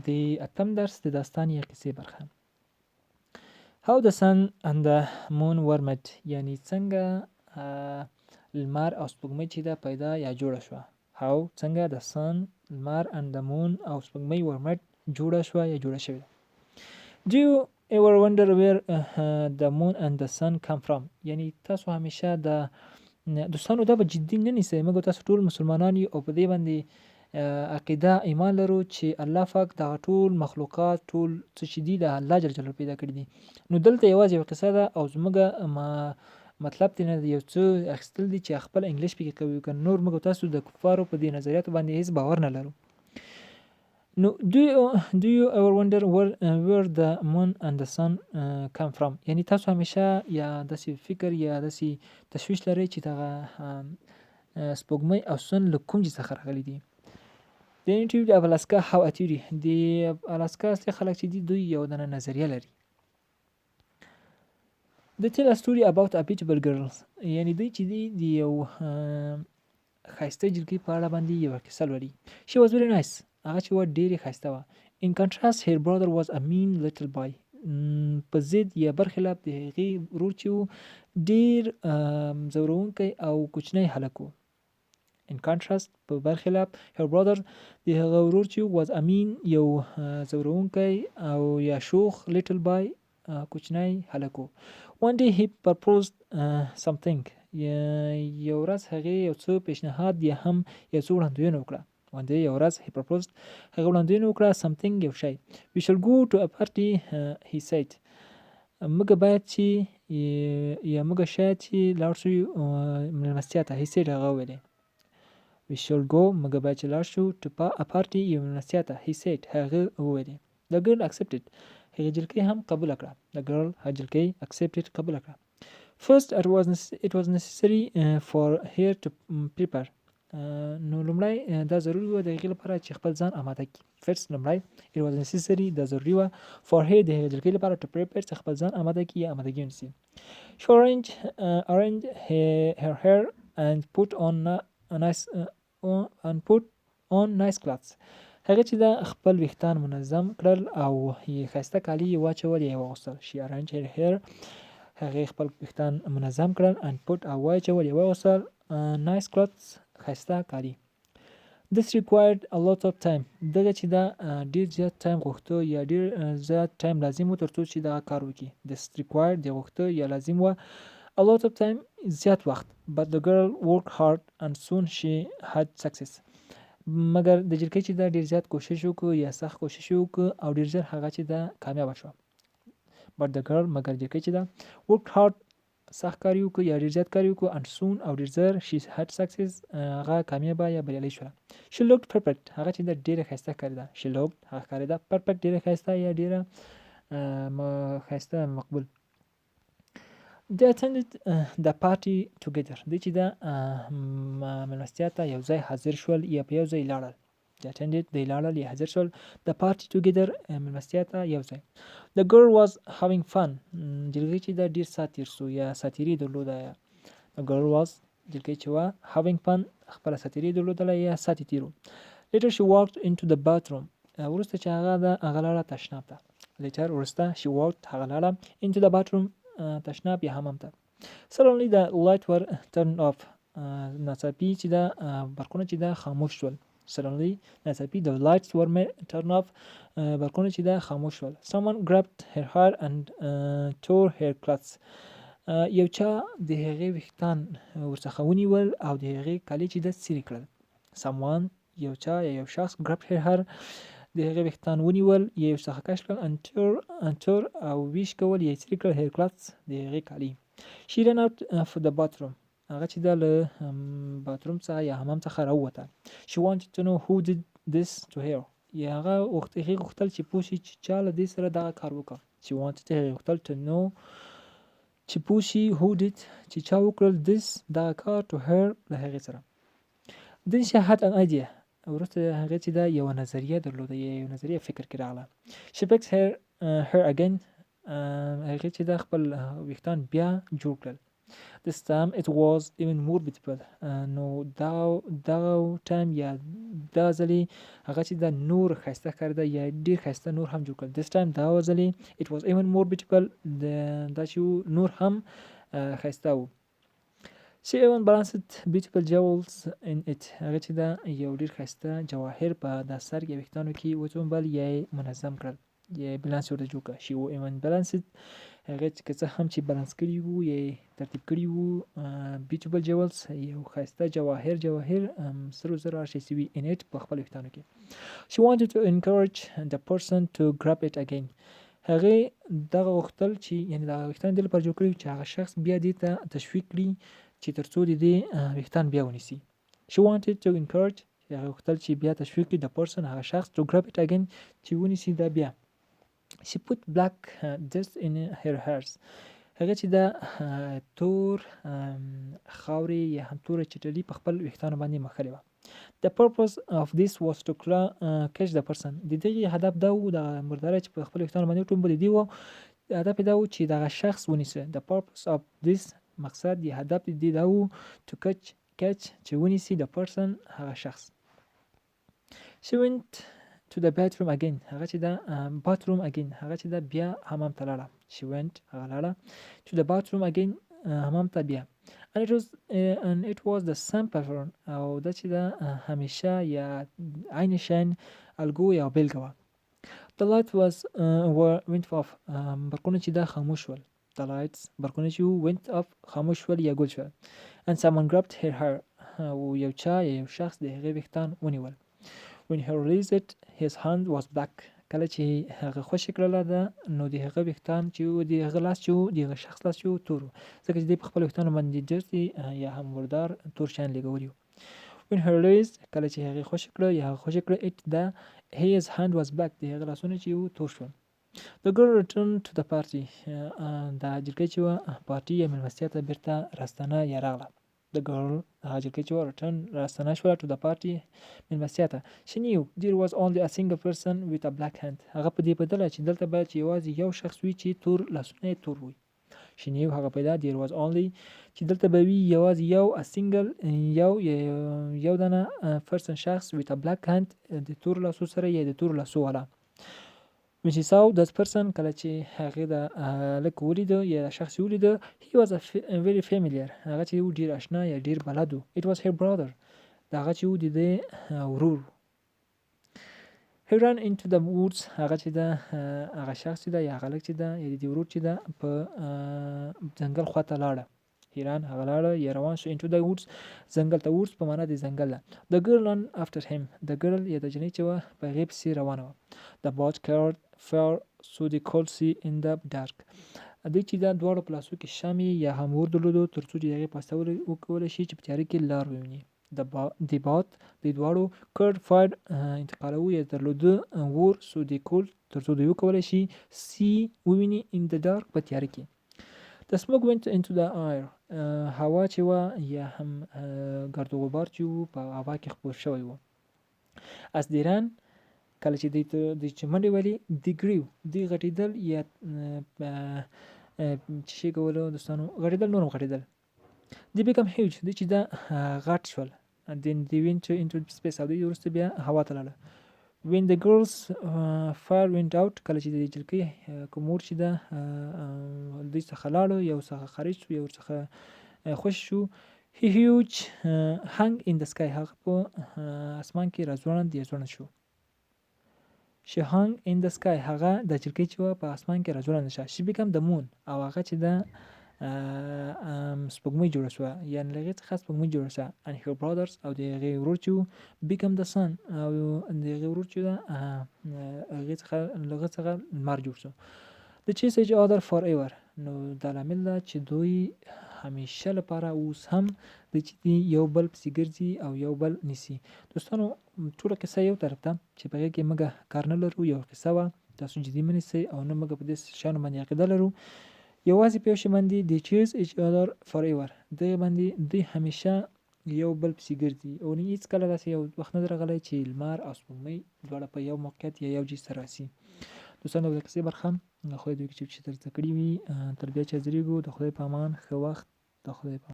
د اتم درس د داستان یا قصې برخه. How the sun and the moon were met، یعنی څنګه لمر او سپوږمۍ چې ده پیدا یا جوړه شوه. How څنګه the sun لمر and the moon او سپوږمۍ were met جوړه شوه یا جوړه شوې. Do you ever wonder where the moon and the sun come from؟ یعنی تاسو همیشه د دوستانو دا به جدي نه نیسئ، موږ تاسو ټول مسلمانان یو او په دې باندې عقیده ایمان لرو چې الله پاک دغه ټول مخلوقات ټول څه چې دي د الله جل جلاله پیدا کړي دي. نو دلته یوازې یوه قصه ده او زموږ مطلب ترې نه یو څه اخیستل دي چې خپل انګلیش پکې کوي، که نور موږ تاسو د کفارو په دې نظریاتو باندې هیڅ باور نه لرو. نو do you ever wonder where the moon and the sun come from؟ یعنی تاسو همیشه یا داسې فکر یا داسې تشویش لرئ چې دغه سپوږمۍ او سن له کوم ځای څخه راغلي دي. د native of Alaska have a theory، د الاسکا اصلي خلک چې دي دوی یو دنه نظریه لري. They tell a story about a beautiful girl، یعنی دوی چې دي د یو ښایسته جلکۍ په اړه باندې یوه کیسه لولي. She was very nice، هغه چې وه ډېرې ښایسته وه. In contrast her brother was a mean little boy، په ضد یا برخلاف د هغې ورور چې و ډېر ځورونکی او کوچنی هلک و. In contrast په برخلاف her brother د هغه ورور چې was a mean یو ځورونکی او یا شوخ little boy کوچنی هلک و. One day he proposed something، یو ورځ هغې یو څه پیشنهاد یا هم یو څه وړاندوینه وکړه. One day یو ورځ he proposed، هغه وړاندوینه وکړه something یو شی. We shall go to a party he said، موږ باید چې یا موږ شاید چې لاړ شو مېلمستیا ته. he said هغه وویلې. We shall go، موږ باید چې لاړ شو to a party یو مېلمستیا ته. he said هغه وویلې. The girl accepted، هغې جلکۍ هم قبوله کړه. The girl هغه جلکۍ accepted قبوله کړه. First it was necessary for her to prepare، نو لومړی دا ضروري وه د هغې لپاره چې خپل ځان آماده کړي. First لومړی it was necessary دا ضروري وه for her د هغې جلکۍ لپاره to prepare چې خپل ځان آماده کړي یا آمادګي ونیسي. She arranged her hair and put on nice clothes، هغه چې دا خپل ویښتان منظم کړل او ښایسته کالي یې واچول یا یې واغوستل. She arranged her hair، هغې خپل ویښتان منظم کړل and put او واچول یې واغوستل nice clothes ښایسته کالي. This required a lot of time، دغه چې دا ډېر زیات ټایم غوښته یا ډېر زیات ټایم لازم و تر څو چې دغه کار وکړي. This required د غوښته یا لازم وه a lot of time زیات وخت. But the girl worked hard and soon she had success، مګر د جلکۍ چې دا ډېر زیات کوشش وکړو یا سخت کوشش وکړو او ډېر ژر هغه چې دا کامیابه شوه. But the girl مګر جلکۍ چې دا worked hard سخت کار وکړو یا ډېر زیات کار وکړو and soon او ډېر ژر she had success هغه کامیابه یا بریالۍ شوه. She looked perfect، هغه چې دا ډېره ښایسته ښکارېده. She looked هغه ښکارېده perfect ډېره ښایسته یا ډېره ښایسته مقبول. They attended the party together، دوی چې دا مېلمستیا ته یو ځای حاضر شول یا په یو ځای لاړل. They attended دوی لاړل یا حاضر شول the party together مېلمستیا ته یو ځای. The girl was having fun، جلکۍ چې دا ډېر ساعت تېر سو یا ساعتېري درلوده. The girl was جلکۍ چې وه having fun خپله ساعتېري درلودله یا ساعت یې تېر و. Later she walked into the bathroom، وروسته چې هغه لاړه تشناب ته. Later وروسته she walked هغه لاړه into the bathroom تشناب یا حمام ته. Suddenly the light were turned off، ناڅاپي چې دا برقونه چې دا خاموش شول. Suddenly ناڅاپي the lights were turned off، برقونه چې دا خاموش شول. Someone grabbed her hair and tore her clothes، یو چا د هغې ویښتان ورڅخه ونیول او د هغې کالي چې ده څیرې کړل. Someone یو چا یا یو شخص grabbed her hair د هغې ویښتان ونیول یا یې ورڅخه کش کړل and tore او ویش کول یا یې څیرې کړل her clothes د هغې کالي. She ran out for the bathroom، هغه چې دا له باتروم څخه یا حمام څخه راووته. She wanted to know who did this to her، یا هغه غوښتل چې پوه شي چې چا له دې سره دغه کار وکړ. She wanted هغې غوښتل to know چې پوه شي who did چې چا وکړل this دغه کار to her له هغې سره. Then she had an idea، وروسته هغې چې دا یوه نظریه درلوده یا یو نظریه فکر کې راغله. She fixed her again، هغې چې دا خپل ویښتان بیا جوړ کړل. This time it was even more beautiful. نو دغه ټایم یا دا ځلې هغه چې دا نور ښایسته ښکارېده یا ډېر ښایسته نور هم جوړ کړل. This time دغه ځلې it was even more beautiful. دا چې نور هم ښایسته و. She even balanced beautiful jewels in it. هغه چې دا یو ډېر ښایسته جواهر په دا سر یا ویښتانو کې وڅومبل یا یې منظم کړل یا یې بالانس ورته جوړ کړه. She even balanced هغه چې که څه هم چې بالانس کړي وو یا ترتیب کړي وو beautiful jewels یو ښایسته جواهر سرو زرو هر شی چې وي in it په خپل ویښتانو کې. She wanted to encourage the person to grab it again. هغې دغه غوښتل چې یعنې دغه ویښتان دې لپاره جوړ کړي چې هغه شخص بیا دې ته تشویق کړي چې تر څو دې ویښتان بیا ونیسي. She wanted to encourage هغه غوښتل چې بیا تشویق کړي the person هغه شخص to grab it again چې ونیسي دا بیا. She put black dust in her hairs. هغه چې دا تور خاورې یا هم توره چټلي په خپل ویښتانو باندې مښلې وه. The purpose of this was to catch the person. د دغې هدف دا و د مرداره چې په خپل ویښتانو باندې وټومبل دي و هدف دا و چې دغه شخص ونیسه. The purpose of this مقصد یا هدف دې دا و to catch چې ونیسي the person هغه شخص. She went to the bathroom again. هغه چې دا bathroom again هغه چې دا بیا حمام ته لاړه. She went هغه لاړه to the bathroom again حمام ته بیا. And it was the same pattern او دا چې دا همیشه یا عین شان الګو یا بیلګه وه. The light went off. برقونه چې دا خاموش شول. The lights برقونه چې went off خاموش شول یا ګل شول. And someone grabbed her hair. او یو چا یا یو شخص د هغې ویښتان ونیول. When he released it, his hand was black. کله چې هغه خوشې کړله ده نو د هغه ویښتان چې و د هغه لاس چې و د هغه شخص لاس چې و تور و ځکه چې دی په خپلو ویښتانو باندې جرسي یا هم مردار تور شیان لګولي وو. When he released کله چې هغې خوشې کړه یا هغه خوشې کړه it the his hand was black د هغه لاسونه چې و تور شول. The girl returned to the party. دا جلکۍ چې وه پارټي یا مېلمستیا ته بیرته راستنه یا راغله. The girl هغه جلکۍ چې وه راستنه شوه to the party مېلمستیا ته. She knew there was only a single person with a black hand. هغه په دې بدله چې دلته باید چې یوازې یو شخص وي چې تور لاسونه یې تور وي. She knew هغه پیدا there was only چې دلته به وي یوازې یو a single یو دانه person شخص with a black hand د تور لاسو سره یا د تور لاسو والا. When she saw that person کله چې هغې د لږ ولیده یا شخص یې ولیده he was very familiar. هغه چې و ډېر اشنا یا ډېر بلد و. It was her brother. د هغه چې و د ده ورور. He ran into the woods. هغه چې ده هغه شخص چې ده یا هغه لږ چې ده یا د دې ورور چې ده په ځنګل خوا ته لاړه. He ran هغه لاړه یا روان شو into the woods ځنګل ته. woods په معنا د ځنګل ده. The girl ran after him. The girl یا د جنۍ چې وه په هغې پسې روانه وه. The boat carried far so they could see in the dark. دوی چې دا دواړو په لاسو کې شمعې یا هم اور درلودو تر څو چې د هغې په واسطه وکولی شي چې په تیاره کې لار وویني. د باد د دواړو کړ فایر انتقالوو یا درلوده اور so they could تر څو دوی وکولی شي see وویني in the dark په تیاره کې. The smoke went into the air. هوا چې وه یا هم ګرد و غبار چې و په هوا کې خپور شوی و. As they ran کله چې دوی چې منډې وهلې they grew دوی غټېدل یا چې شی کولو دوستانو غټېدل نور هم غټېدل. They become huge. دوی چې دا غټ شول. And then they went into space. او دوی وروسته بیا هوا ته لاړه. When the girls fire went out کله چې د جلکۍ کوم اور چې ده دوی څخه لاړو یا ورڅخه خارج شو یا ورڅخه خوشې شو he huge hung in the sky. هغه په اسمان کې راځوړند یا ځوړند شو. She hung in the sky. هغه د جلکۍ چې وه په اسمان کې راځوړنده شوه. She became the moon. او هغه چې ده سپوږمۍ جوړه شوه یعنې له هغې څخه سپوږمۍ جوړه شوه. And her brothers او د هغې ورور چې و become the sun. او د هغې ورور چې ده هغې څخه له هغه څخه لمر جوړ شو. They chase each other forever. نو دا لامل ده چې دوی همیشه لپاره اوس هم دوی چې دي یو بل پسې ګرځي او یو بل نیسي. دوستانو ټوله قصه یو طرف ته چې په هغې کې موږ کار نه لرو یو قصه وه تاسو جدي مه نیسئ او نه موږ په دې شیانو باندې عقیده لرو. یوازې په یو شي باندې they chase each other forever. دغې باندې دوی همیشه یو بل پسې ګرځي او هېڅکله داسې یو وخت نه دی راغلی چې لمر او سپوږمۍ دواړه په یو موقعیت یا یو ځای سره راسي. دوستانو د قصې برخه خدای دوی چې تر زده کړي وي تر بیا چې حاضرېږو د خدای په امان ښه وخت د خدای په